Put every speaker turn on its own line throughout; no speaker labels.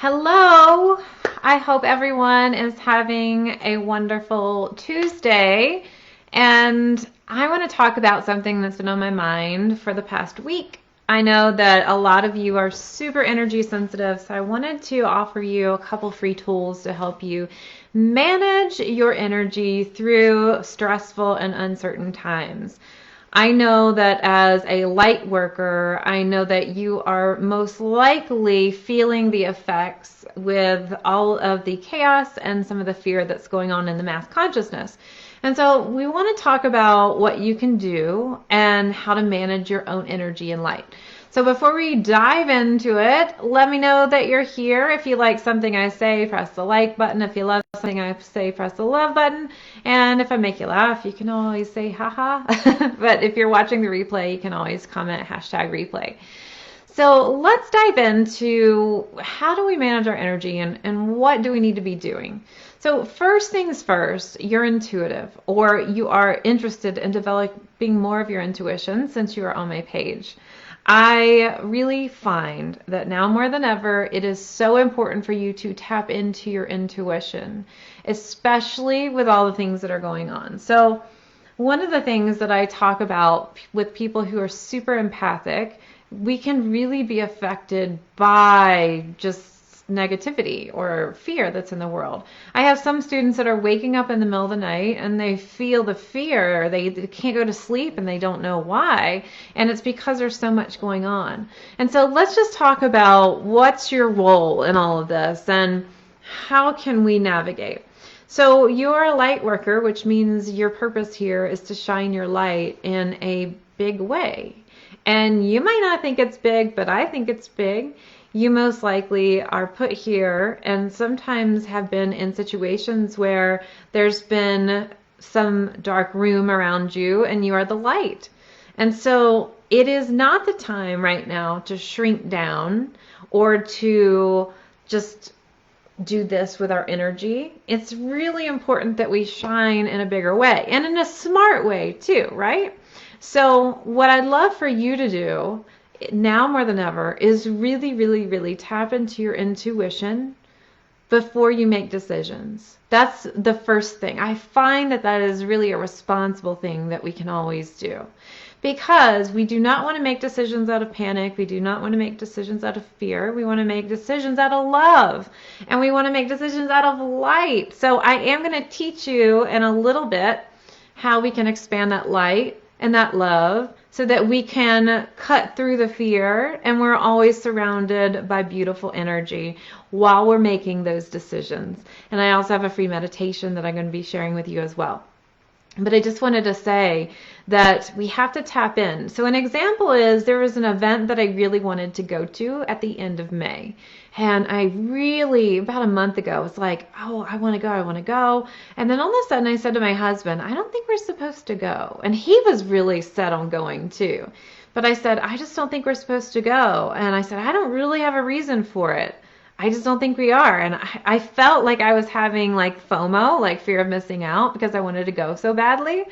Hello! I hope everyone is having a wonderful Tuesday. And I want to talk about something that's been on my mind for the past week. I know that a lot of you are super energy sensitive, so I wanted to offer you a couple free tools to help you manage your energy through stressful and uncertain times. I know that as a light worker, I know that you are most likely feeling the effects with all of the chaos and some of the fear that's going on in the mass consciousness. And so we want to talk about what you can do and how to manage your own energy and light. So before we dive into it, let me know that you're here. If you like something I say, press the like button. If you love something I say, press the love button. And if I make you laugh, you can always say haha. But if you're watching the replay, you can always comment #replay. So let's dive into how do we manage our energy and what do we need to be doing. So first things first, you're intuitive, or you are interested in developing more of your intuition since you are on my page. I really find that now more than ever, it is so important for you to tap into your intuition, especially with all the things that are going on. So one of the things that I talk about with people who are super empathic, we can really be affected by just negativity or fear that's in the world. I have some students that are waking up in the middle of the night and they feel the fear. They can't go to sleep and they don't know why. And it's because there's so much going on. And so let's just talk about what's your role in all of this and how can we navigate. So you're a light worker, which means your purpose here is to shine your light in a big way. And you might not think it's big, but I think it's big. You most likely are put here and sometimes have been in situations where there's been some dark room around you and you are the light. And so it is not the time right now to shrink down or to just do this with our energy. It's really important that we shine in a bigger way and in a smart way too, right? So what I'd love for you to do now more than ever is really tap into your intuition before you make decisions. That's the first thing. I find that is really a responsible thing that we can always do, because we do not want to make decisions out of panic. We do not want to make decisions out of fear. We want to make decisions out of love, and we want to make decisions out of light. So I am going to teach you in a little bit how we can expand that light and that love so that we can cut through the fear and we're always surrounded by beautiful energy while we're making those decisions. And I also have a free meditation that I'm going to be sharing with you as well. But I just wanted to say that we have to tap in. So an example is there was an event that I really wanted to go to at the end of May. And I really, about a month ago, was like, oh, I want to go. And then all of a sudden I said to my husband, I don't think we're supposed to go. And he was really set on going too. But I said, I just don't think we're supposed to go. And I said, I don't really have a reason for it. I just don't think we are. And I felt like I was having like FOMO, like fear of missing out, because I wanted to go so badly.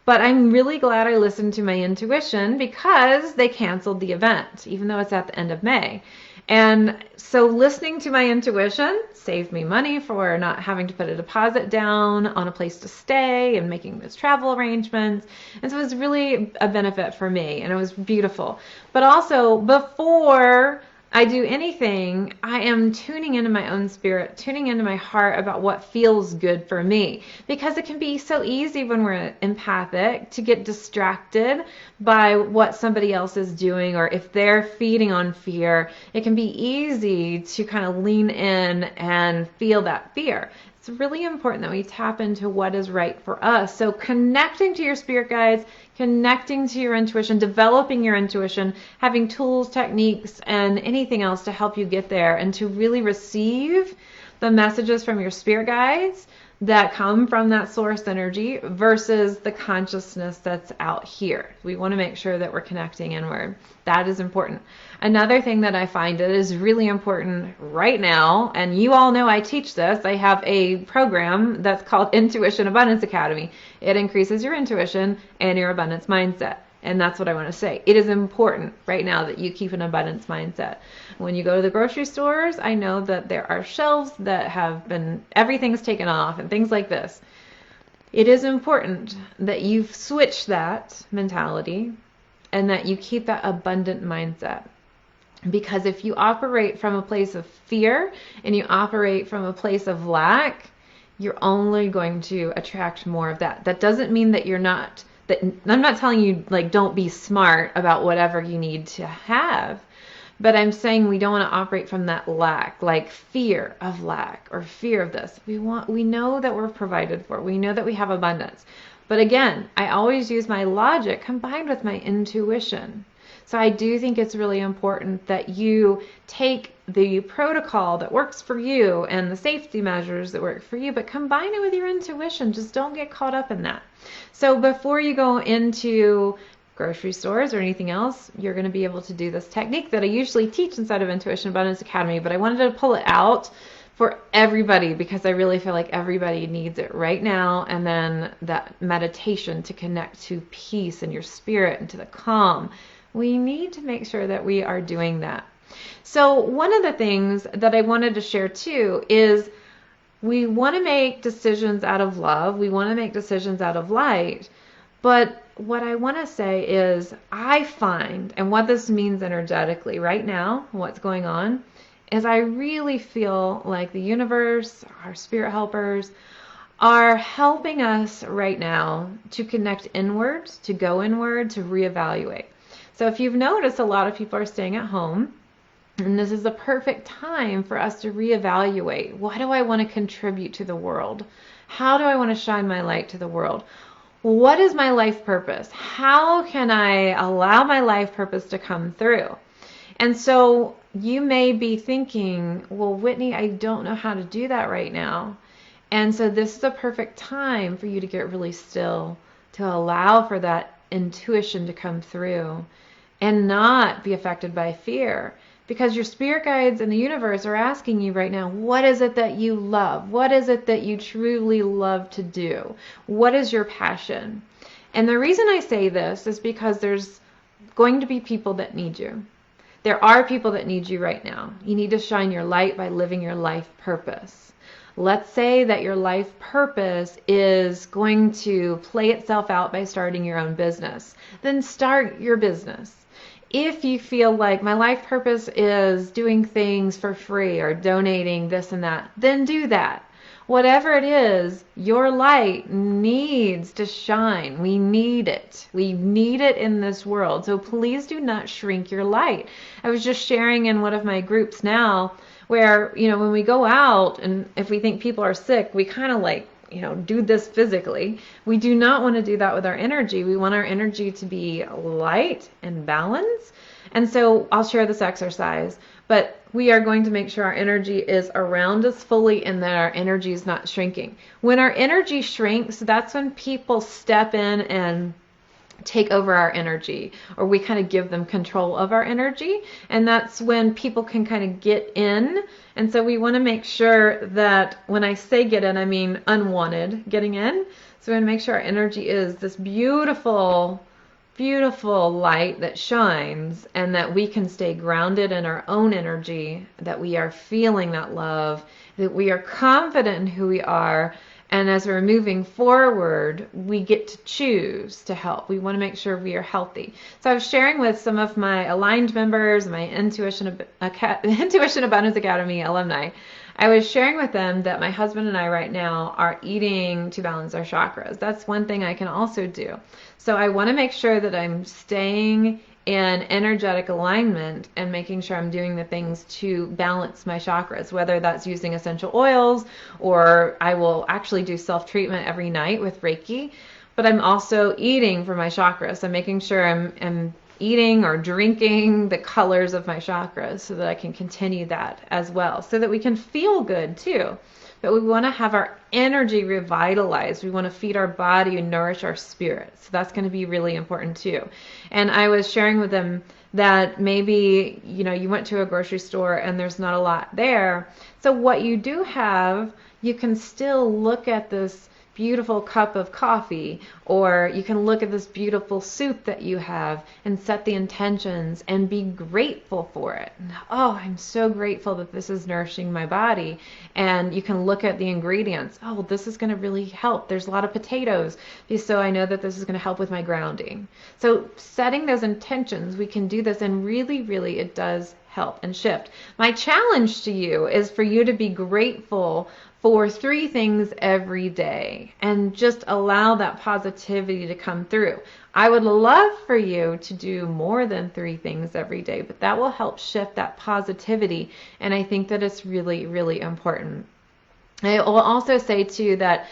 But I'm really glad I listened to my intuition because they canceled the event, even though it's at the end of May. And so listening to my intuition saved me money for not having to put a deposit down on a place to stay and making those travel arrangements. And so it was really a benefit for me, and it was beautiful. But also, before I do anything, I am tuning into my own spirit, tuning into my heart about what feels good for me. Because it can be so easy when we're empathic to get distracted by what somebody else is doing, or if they're feeding on fear, it can be easy to kind of lean in and feel that fear. It's really important that we tap into what is right for us. So connecting to your spirit guides, connecting to your intuition, developing your intuition, having tools, techniques, and anything else to help you get there and to really receive the messages from your spirit guides that come from that source energy versus the consciousness that's out here. We want to make sure that we're connecting inward. That is important. Another thing that I find that is really important right now, and you all know I teach this, I have a program that's called Intuition Abundance Academy. It increases your intuition and your abundance mindset. And that's what I want to say. It is important right now that you keep an abundance mindset. When you go to the grocery stores, I know that there are shelves that have been, everything's taken off and things like this. It is important that you switch that mentality and that you keep that abundant mindset. Because if you operate from a place of fear and you operate from a place of lack, you're only going to attract more of that. That doesn't mean that you're not, that I'm not telling you like don't be smart about whatever you need to have, but I'm saying we don't want to operate from that lack, like fear of lack or fear of this. We know that we're provided for. We know that we have abundance. But again, I always use my logic combined with my intuition. So I do think it's really important that you take the protocol that works for you and the safety measures that work for you, but combine it with your intuition. Just don't get caught up in that. So before you go into grocery stores or anything else, you're going to be able to do this technique that I usually teach inside of Intuition Abundance Academy, but I wanted to pull it out for everybody because I really feel like everybody needs it right now. And then that meditation to connect to peace and your spirit and to the calm. We need to make sure that we are doing that. So one of the things that I wanted to share too is we want to make decisions out of love. We want to make decisions out of light. But what I want to say is I find, and what this means energetically right now, what's going on, is I really feel like the universe, our spirit helpers, are helping us right now to connect inwards, to go inward, to reevaluate. So if you've noticed, a lot of people are staying at home, and this is the perfect time for us to reevaluate. What do I want to contribute to the world? How do I want to shine my light to the world? What is my life purpose? How can I allow my life purpose to come through? And so you may be thinking, well, Whitney, I don't know how to do that right now. And so this is a perfect time for you to get really still, to allow for that intuition to come through and not be affected by fear. Because your spirit guides in the universe are asking you right now, what is it that you love? What is it that you truly love to do? What is your passion? And the reason I say this is because there's going to be people that need you. There are people that need you right now. You need to shine your light by living your life purpose. Let's say that your life purpose is going to play itself out by starting your own business. Then start your business. If you feel like my life purpose is doing things for free or donating this and that, then do that. Whatever it is, your light needs to shine. We need it. We need it in this world. So please do not shrink your light. I was just sharing in one of my groups now where, when we go out and if we think people are sick, we kind of like, do this physically. We do not want to do that with our energy. We want our energy to be light and balance. And so I'll share this exercise, but we are going to make sure our energy is around us fully and that our energy is not shrinking. When our energy shrinks, that's when people step in and take over our energy, or we kind of give them control of our energy, and that's when people can kind of get in. And so we want to make sure that when I say get in, I mean unwanted getting in. So we want to make sure our energy is this beautiful, beautiful light that shines, and that we can stay grounded in our own energy, that we are feeling that love, that we are confident in who we are. And as we're moving forward, we get to choose to help. We want to make sure we are healthy. So I was sharing with some of my aligned members, my Intuition Abundance Academy alumni. I was sharing with them that my husband and I right now are eating to balance our chakras. That's one thing I can also do. So I want to make sure that I'm staying in energetic alignment and making sure I'm doing the things to balance my chakras, whether that's using essential oils, or I will actually do self-treatment every night with Reiki. But I'm also eating for my chakras. I'm making sure I'm eating or drinking the colors of my chakras so that I can continue that as well, so that we can feel good too. But we want to have our energy revitalized. We want to feed our body and nourish our spirit. So that's going to be really important too. And I was sharing with them that maybe, you went to a grocery store and there's not a lot there. So what you do have, you can still look at this beautiful cup of coffee, or you can look at this beautiful soup that you have and set the intentions and be grateful for it. Oh, I'm so grateful that this is nourishing my body. And you can look at the ingredients. Oh, well, this is going to really help. There's a lot of potatoes, so I know that this is going to help with my grounding. So setting those intentions, we can do this, and really, really it does help and shift. My challenge to you is for you to be grateful for 3 things every day and just allow that positivity to come through. I would love for you to do more than 3 things every day, but that will help shift that positivity, and I think that it's really, really important. I will also say too that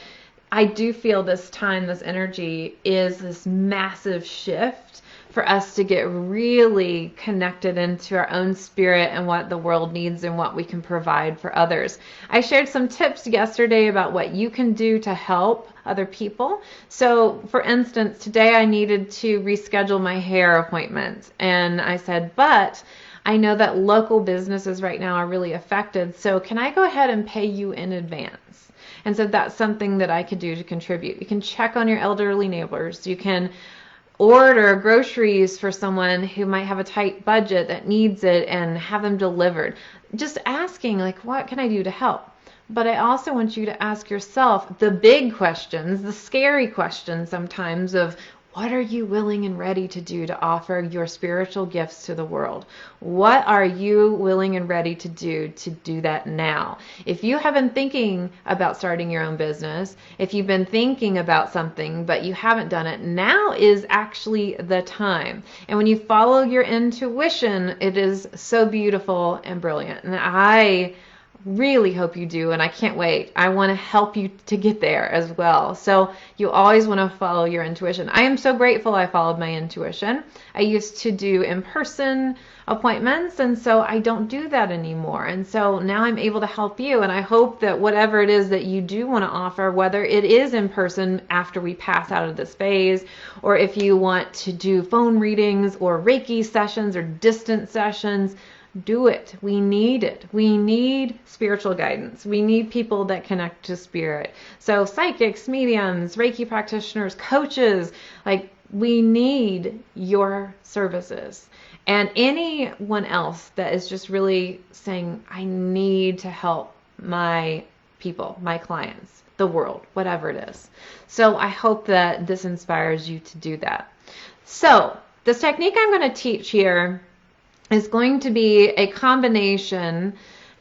I do feel this time, this energy is this massive shift for us to get really connected into our own spirit and what the world needs and what we can provide for others. I shared some tips yesterday about what you can do to help other people. So for instance, today I needed to reschedule my hair appointment, and I said, but I know that local businesses right now are really affected, so can I go ahead and pay you in advance? And so that's something that I could do to contribute. You can check on your elderly neighbors. You can order groceries for someone who might have a tight budget that needs it and have them delivered. Just asking, like, what can I do to help? But I also want you to ask yourself the big questions, the scary questions sometimes of, what are you willing and ready to do to offer your spiritual gifts to the world? What are you willing and ready to do that now? If you have been thinking about starting your own business, if you've been thinking about something but you haven't done it, now is actually the time. And when you follow your intuition, it is so beautiful and brilliant. And I really hope you do, and I can't wait. I want to help you to get there as well. So you always want to follow your intuition. I am so grateful I followed my intuition. I used to do in-person appointments, and so I don't do that anymore. And so now I'm able to help you, and I hope that whatever it is that you do want to offer, whether it is in person after we pass out of this phase, or if you want to do phone readings or Reiki sessions or distant sessions, do it. We need it. We need spiritual guidance. We need people that connect to spirit. So psychics, mediums, Reiki practitioners, coaches, like, we need your services. And anyone else that is just really saying, I need to help my people, my clients, the world, whatever it is. So I hope that this inspires you to do that. So this technique I'm going to teach here is going to be a combination,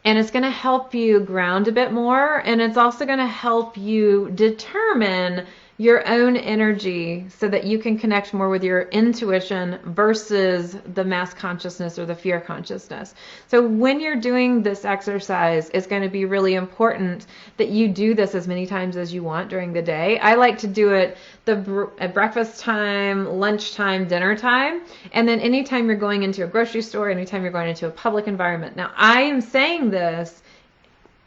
and it's going to help you ground a bit more, and it's also going to help you determine your own energy so that you can connect more with your intuition versus the mass consciousness or the fear consciousness. So when you're doing this exercise, it's going to be really important that you do this as many times as you want during the day. I like to do it at breakfast time, lunchtime, dinner time, and then anytime you're going into a grocery store, anytime you're going into a public environment. Now, I am saying this,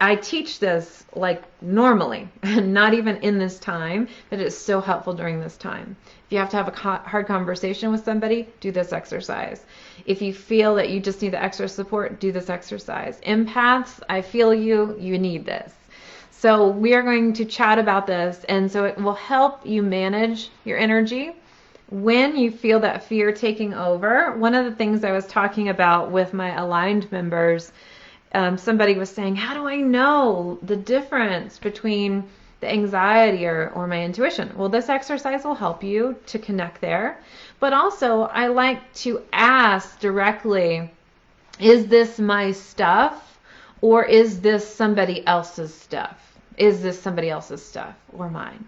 I teach this like normally, not even in this time, but it's so helpful during this time. If you have to have a hard conversation with somebody, do this exercise. If you feel that you just need the extra support, do this exercise. Empaths, I feel you need this. So we are going to chat about this, and so it will help you manage your energy. When you feel that fear taking over, one of the things I was talking about with my aligned members, somebody was saying, how do I know the difference between the anxiety or my intuition? Well, this exercise will help you to connect there. But also, I like to ask directly, is this my stuff, or is this somebody else's stuff? Is this somebody else's stuff or mine?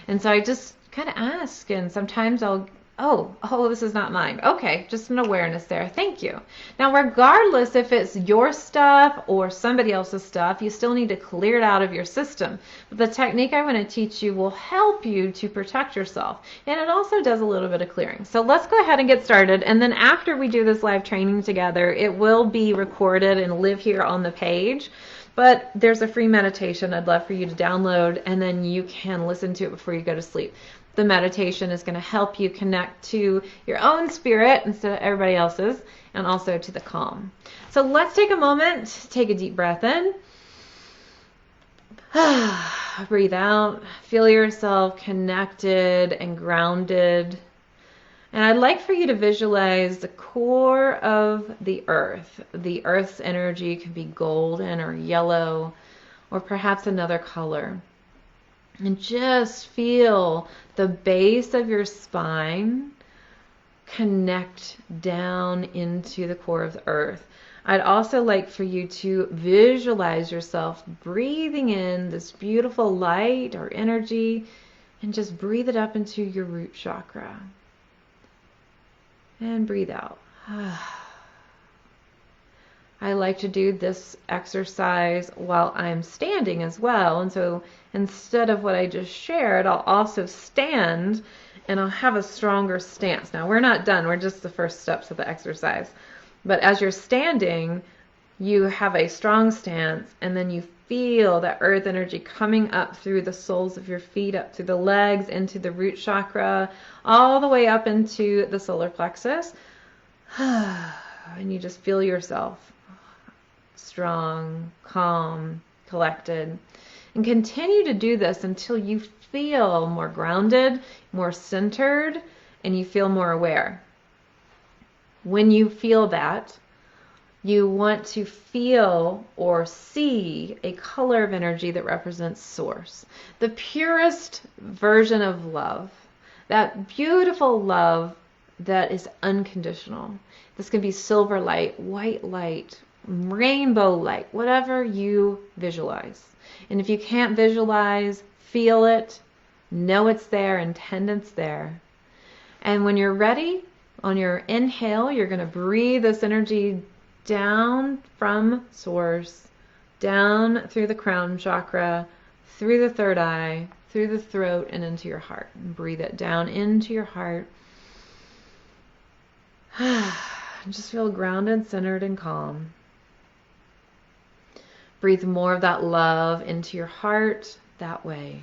And so I just kind of ask, and sometimes I'll, oh, this is not mine. Okay, just an awareness there. Thank you. Now, regardless if it's your stuff or somebody else's stuff, you still need to clear it out of your system. But the technique I want to teach you will help you to protect yourself. And it also does a little bit of clearing. So let's go ahead and get started. And then after we do this live training together, it will be recorded and live here on the page. But there's a free meditation I'd love for you to download, and then you can listen to it before you go to sleep. The meditation is going to help you connect to your own spirit instead of everybody else's, and also to the calm. So let's take a moment, take a deep breath in. Breathe out. Feel yourself connected and grounded. And I'd like for you to visualize the core of the earth. The earth's energy can be golden or yellow or perhaps another color. And just feel the base of your spine connect down into the core of the earth. I'd also like for you to visualize yourself breathing in this beautiful light or energy and just breathe it up into your root chakra. And breathe out. I like to do this exercise while I'm standing as well. And so instead of what I just shared, I'll also stand and I'll have a stronger stance. Now, we're not done. We're just the first steps of the exercise. But as you're standing, you have a strong stance, and then you feel that earth energy coming up through the soles of your feet, up through the legs, into the root chakra, all the way up into the solar plexus. And you just feel yourself strong, calm, collected. And continue to do this until you feel more grounded, more centered, and you feel more aware. When you feel that, you want to feel or see a color of energy that represents source. The purest version of love. That beautiful love that is unconditional. This can be silver light, white light, rainbow light, whatever you visualize. And if you can't visualize, feel it, know it's there, intend it's there. And when you're ready, on your inhale, you're going to breathe this energy down from source, down through the crown chakra, through the third eye, through the throat, and into your heart. And breathe it down into your heart. Just feel grounded, centered, and calm. Breathe more of that love into your heart that way.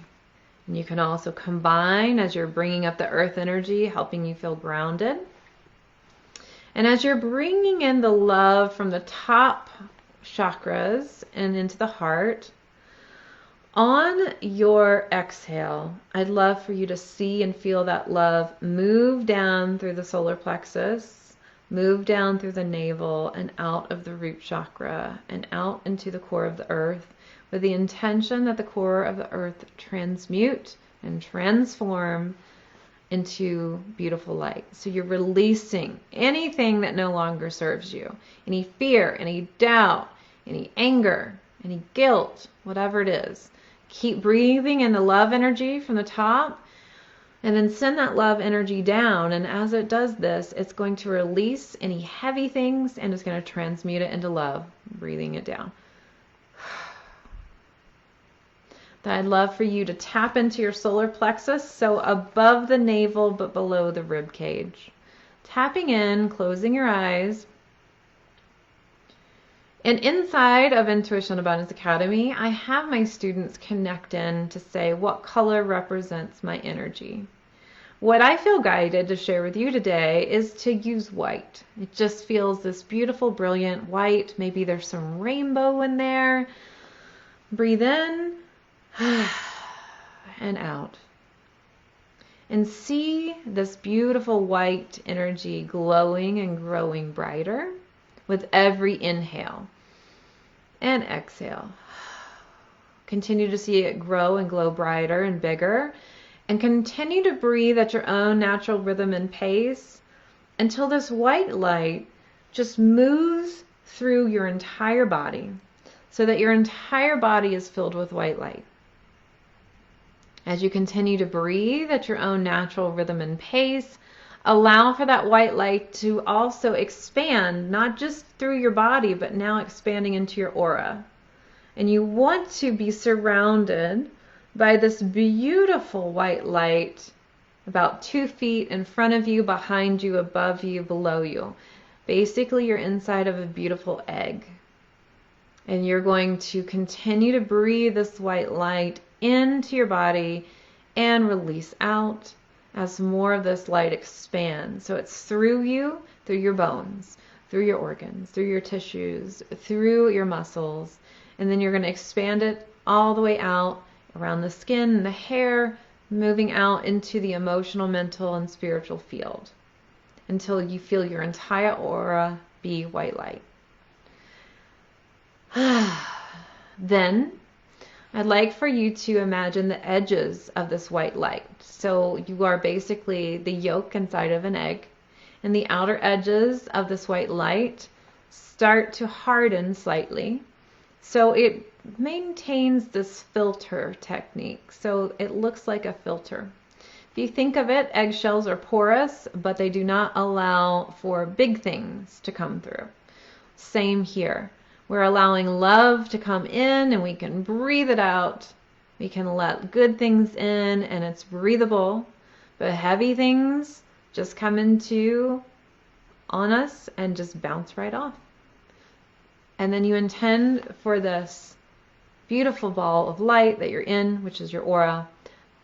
And you can also combine as you're bringing up the earth energy, helping you feel grounded. And as you're bringing in the love from the top chakras and into the heart, on your exhale, I'd love for you to see and feel that love move down through the solar plexus, move down through the navel and out of the root chakra and out into the core of the earth, with the intention that the core of the earth transmute and transform into beautiful light. So you're releasing anything that no longer serves you. Any fear, any doubt, any anger, any guilt, whatever it is. Keep breathing in the love energy from the top, and then send that love energy down. And as it does this, it's going to release any heavy things and it's going to transmute it into love, breathing it down. I'd love for you to tap into your solar plexus, so above the navel but below the rib cage. Tapping in, closing your eyes. And inside of Intuition Abundance Academy, I have my students connect in to say what color represents my energy. What I feel guided to share with you today is to use white. It just feels this beautiful, brilliant white. Maybe there's some rainbow in there. Breathe in. And out. And see this beautiful white energy glowing and growing brighter with every inhale and exhale. Continue to see it grow and glow brighter and bigger, and continue to breathe at your own natural rhythm and pace until this white light just moves through your entire body, so that your entire body is filled with white light. As you continue to breathe at your own natural rhythm and pace, allow for that white light to also expand, not just through your body, but now expanding into your aura. And you want to be surrounded by this beautiful white light about 2 feet in front of you, behind you, above you, below you. Basically, you're inside of a beautiful egg. And you're going to continue to breathe this white light into your body and release out as more of this light expands. So it's through you, through your bones, through your organs, through your tissues, through your muscles, and then you're going to expand it all the way out around the skin and the hair, moving out into the emotional, mental, and spiritual field until you feel your entire aura be white light. Then I'd like for you to imagine the edges of this white light. So you are basically the yolk inside of an egg, and the outer edges of this white light start to harden slightly. So it maintains this filter technique. So it looks like a filter. If you think of it, eggshells are porous, but they do not allow for big things to come through. Same here. We're allowing love to come in and we can breathe it out. We can let good things in and it's breathable, but heavy things just come on us and just bounce right off. And then you intend for this beautiful ball of light that you're in, which is your aura,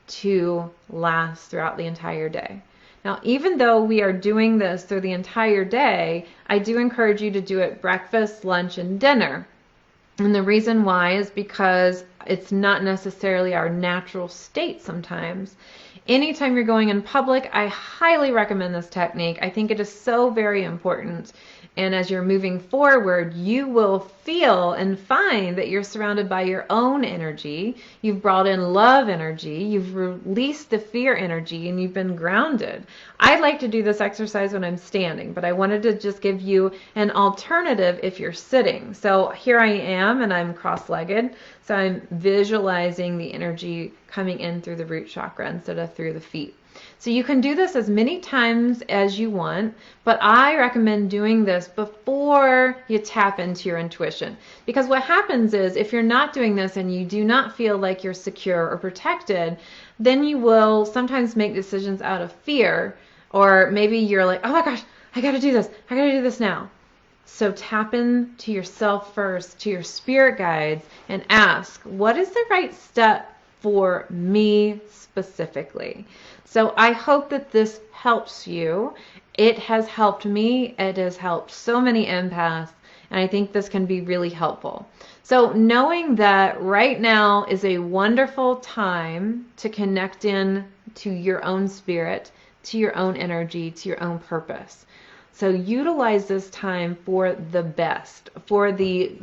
to last throughout the entire day. Now, even though we are doing this through the entire day, I do encourage you to do it breakfast, lunch, and dinner. And the reason why is because it's not necessarily our natural state sometimes. Anytime you're going in public, I highly recommend this technique. I think it is so very important. And as you're moving forward, you will feel and find that you're surrounded by your own energy. You've brought in love energy. You've released the fear energy and you've been grounded. I like to do this exercise when I'm standing, but I wanted to just give you an alternative if you're sitting. So here I am and I'm cross-legged. So I'm visualizing the energy coming in through the root chakra instead of through the feet. So you can do this as many times as you want, but I recommend doing this before you tap into your intuition. Because what happens is if you're not doing this and you do not feel like you're secure or protected, then you will sometimes make decisions out of fear, or maybe you're like, oh my gosh, I gotta do this. I gotta do this now. So tap in to yourself first, to your spirit guides, and ask, what is the right step for me specifically? So I hope that this helps you. It has helped me. It has helped so many empaths. And I think this can be really helpful. So knowing that right now is a wonderful time to connect in to your own spirit, to your own energy, to your own purpose. So utilize this time for the best, for the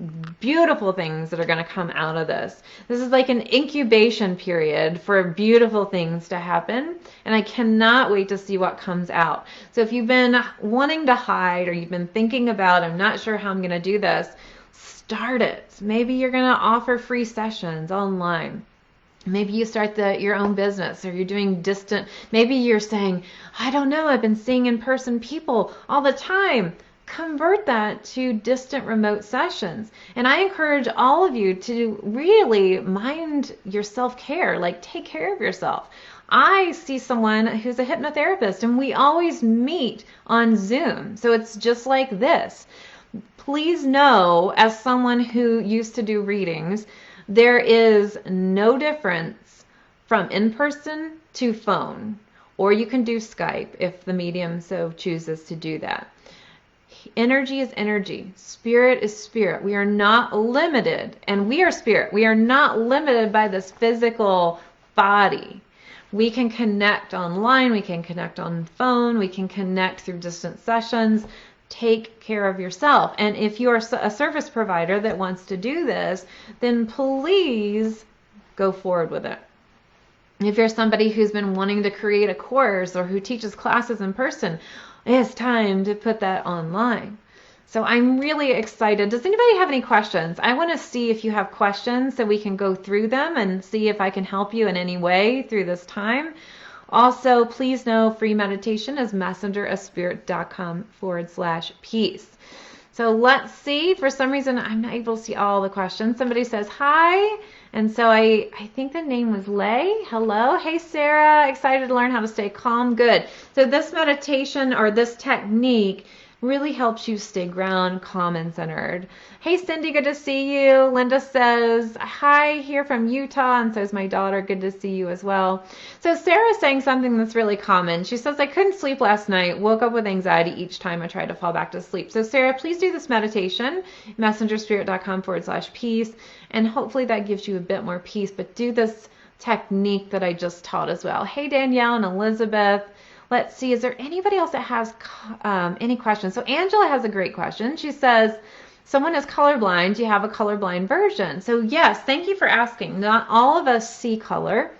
beautiful things that are going to come out of this. This is like an incubation period for beautiful things to happen, and I cannot wait to see what comes out. So if you've been wanting to hide or you've been thinking about, I'm not sure how I'm going to do this, start it. Maybe you're going to offer free sessions online. Maybe you start your own business, or you're doing distant. Maybe you're saying, I don't know, I've been seeing in-person people all the time. Convert that to distant remote sessions. And I encourage all of you to really mind your self-care, like take care of yourself. I see someone who's a hypnotherapist and we always meet on Zoom. So it's just like this. Please know, as someone who used to do readings, there is no difference from in-person to phone, or you can do Skype if the medium so chooses to do that. Energy is energy. Spirit is spirit. We are not limited, and we are spirit. We are not limited by this physical body. We can connect online. We can connect on phone. We can connect through distant sessions. Take care of yourself. And if you're a service provider that wants to do this, then please go forward with it. If you're somebody who's been wanting to create a course or who teaches classes in person, it's time to put that online. So I'm really excited. Does anybody have any questions? I want to see if you have questions so we can go through them and see if I can help you in any way through this time. Also, please know free meditation is messengerofspirit.com/peace. So let's see. For some reason, I'm not able to see all the questions. Somebody says hi. And so I think the name was Lay. Hello. Hey, Sarah. Excited to learn how to stay calm. Good. So this meditation or this technique really helps you stay grounded, calm, and centered. Hey, Cindy, good to see you. Linda says, hi, here from Utah, and so is my daughter. Good to see you as well. So Sarah's saying something that's really common. She says, I couldn't sleep last night, woke up with anxiety each time I tried to fall back to sleep. So Sarah, please do this meditation, messengerspirit.com/peace, and hopefully that gives you a bit more peace, but do this technique that I just taught as well. Hey, Danielle and Elizabeth. Let's see, is there anybody else that has any questions? So Angela has a great question. She says, someone is colorblind. Do you have a colorblind version? So yes, thank you for asking. Not all of us see color,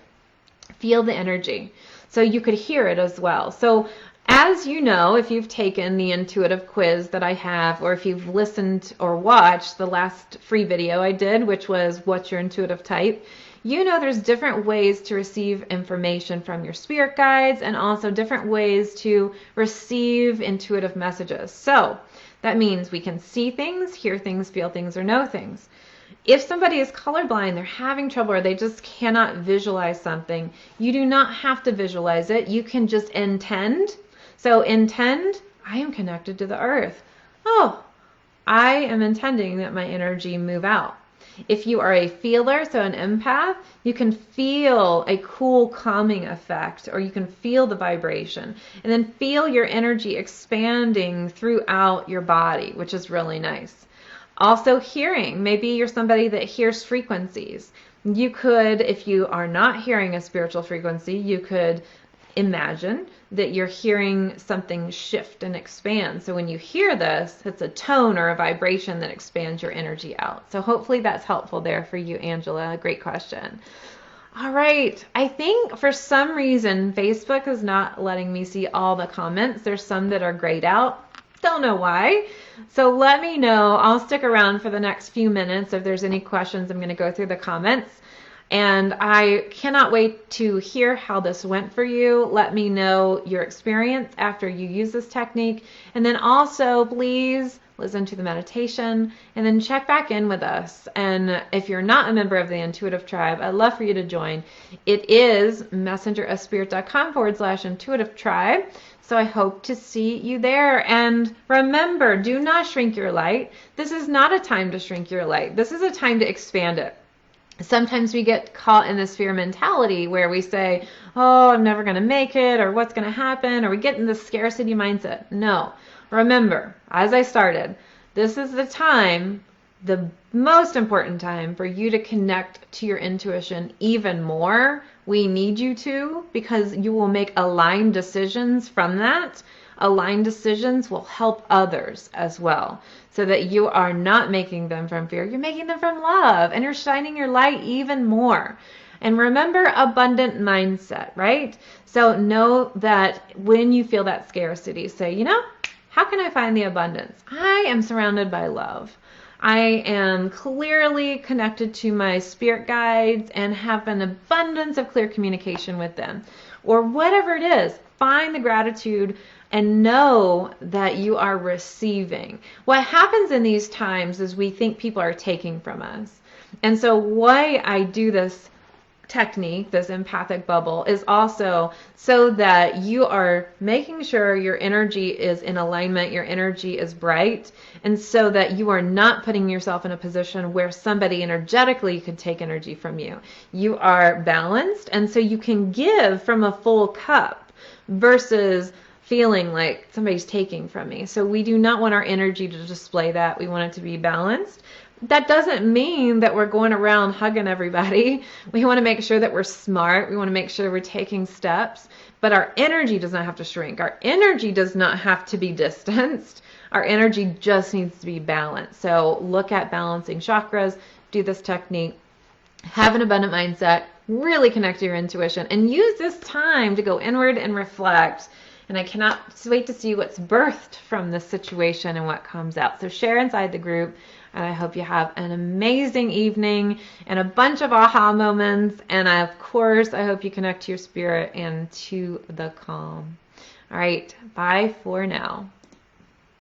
feel the energy. So you could hear it as well. So as you know, if you've taken the intuitive quiz that I have, or if you've listened or watched the last free video I did, which was what's your intuitive type, you know there's different ways to receive information from your spirit guides and also different ways to receive intuitive messages. So that means we can see things, hear things, feel things, or know things. If somebody is colorblind, they're having trouble, or they just cannot visualize something, you do not have to visualize it. You can just intend. So intend, I am connected to the earth. Oh, I am intending that my energy move out. If you are a feeler, so an empath, you can feel a cool calming effect, or you can feel the vibration, and then feel your energy expanding throughout your body, which is really nice. Also hearing, maybe you're somebody that hears frequencies. You could, if you are not hearing a spiritual frequency, you could imagine that you're hearing something shift and expand. So when you hear this, it's a tone or a vibration that expands your energy out. So hopefully that's helpful there for you, Angela. Great question. All right. I think for some reason, Facebook is not letting me see all the comments. There's some that are grayed out. Don't know why. So let me know. I'll stick around for the next few minutes. If there's any questions, I'm going to go through the comments. And I cannot wait to hear how this went for you. Let me know your experience after you use this technique. And then also, please listen to the meditation and then check back in with us. And if you're not a member of the Intuitive Tribe, I'd love for you to join. It is messengerofspirit.com/intuitive tribe. So I hope to see you there. And remember, do not shrink your light. This is not a time to shrink your light. This is a time to expand it. Sometimes we get caught in this fear mentality where we say, oh, I'm never going to make it, or what's going to happen, or we get in this scarcity mindset. No. Remember, as I started, this is the time, the most important time for you to connect to your intuition even more. We need you to, because you will make aligned decisions from that. Aligned decisions will help others as well, so that you are not making them from fear. You're making them from love, and you're shining your light even more. And remember, abundant mindset, right? So know that when you feel that scarcity, say, you know, how can I find the abundance? I am surrounded by love. I am clearly connected to my spirit guides and have an abundance of clear communication with them. Or whatever it is, find the gratitude and know that you are receiving. What happens in these times is we think people are taking from us. And so why I do this technique, this empathic bubble, is also so that you are making sure your energy is in alignment, your energy is bright, and so that you are not putting yourself in a position where somebody energetically could take energy from you. You are balanced, and so you can give from a full cup versus feeling like somebody's taking from me. So we do not want our energy to display that. We want it to be balanced. That doesn't mean that we're going around hugging everybody. We want to make sure that we're smart. We want to make sure we're taking steps. But our energy does not have to shrink. Our energy does not have to be distanced. Our energy just needs to be balanced. So look at balancing chakras, do this technique, have an abundant mindset, really connect to your intuition, and use this time to go inward and reflect. And I cannot wait to see what's birthed from this situation and what comes out. So share inside the group. And I hope you have an amazing evening and a bunch of aha moments. And of course, I hope you connect to your spirit and to the calm. All right. Bye for now.